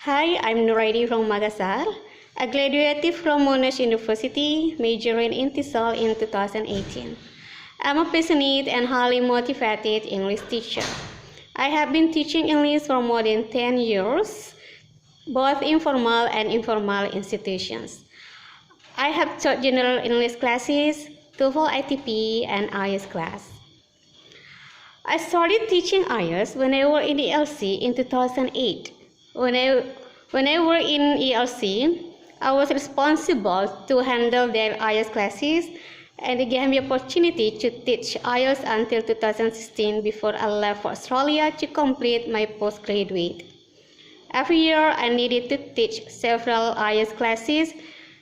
Hi, I'm Nuraeni from Makassar. I graduated from Monash University, majoring in TESOL in 2018. I'm a passionate and highly motivated English teacher. I have been teaching English for more than 10 years, both informal and informal institutions. I have taught general English classes, TOEFL ITP, and IELTS class. I started teaching IELTS when I was in ELC in 2008. When I worked in ELC, I was responsible to handle their IELTS classes, and they gave me the opportunity to teach IELTS until 2016 before I left for Australia to complete my postgraduate. Every year, I needed to teach several IELTS classes,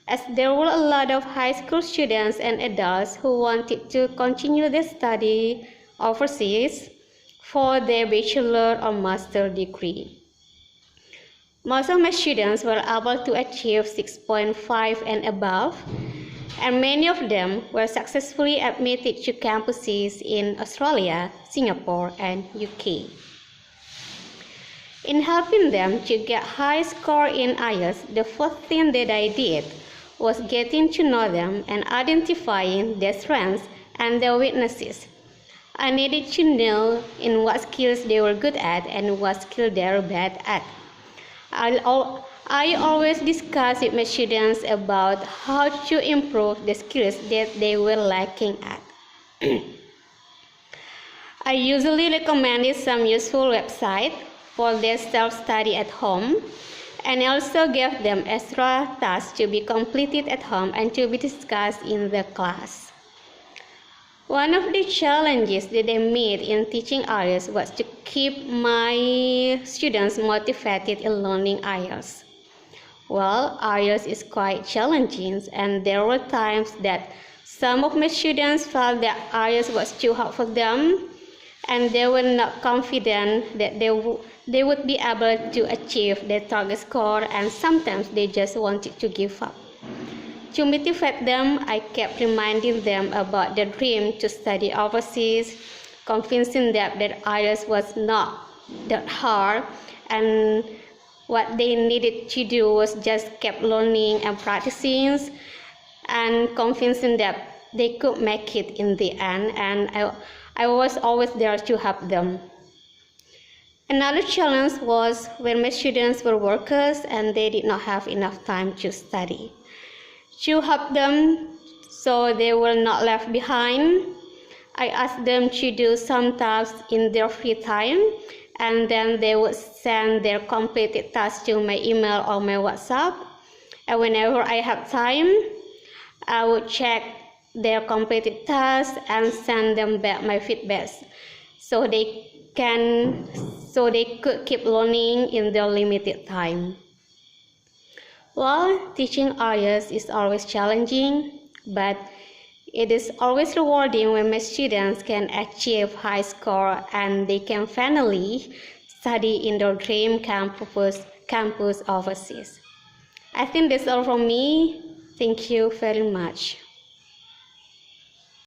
as there were a lot of high school students and adults who wanted to continue their study overseas for their bachelor or master degree. Most of my students were able to achieve 6.5 and above, and many of them were successfully admitted to campuses in Australia, Singapore, and UK. In helping them to get high score in IELTS, the first thing that I did was getting to know them and identifying their strengths and their weaknesses. I needed to know in what skills they were good at and what skills they were bad at. I always discuss with my students about how to improve the skills that they were lacking at. I usually recommended some useful websites for their self-study at home, and I also gave them extra tasks to be completed at home and to be discussed in the class. One of the challenges that I made in teaching IELTS was to keep my students motivated in learning IELTS. Well, IELTS is quite challenging, and there were times that some of my students felt that IELTS was too hard for them, and they were not confident that they would be able to achieve their target score, and sometimes they just wanted to give up. To motivate them, I kept reminding them about their dream to study overseas, convincing them that IELTS was not that hard, and what they needed to do was just keep learning and practicing, and convincing them they could make it in the end, and I was always there to help them. Another challenge was when my students were workers and they did not have enough time to study. To help them so they were not left behind, I asked them to do some tasks in their free time, and then they would send their completed tasks to my email or my WhatsApp. And whenever I had time, I would check their completed tasks and send them back my feedbacks so they could keep learning in their limited time. Well, teaching IELTS is always challenging, but it is always rewarding when my students can achieve high score and they can finally study in their dream campus overseas. I think that's all from me. Thank you very much.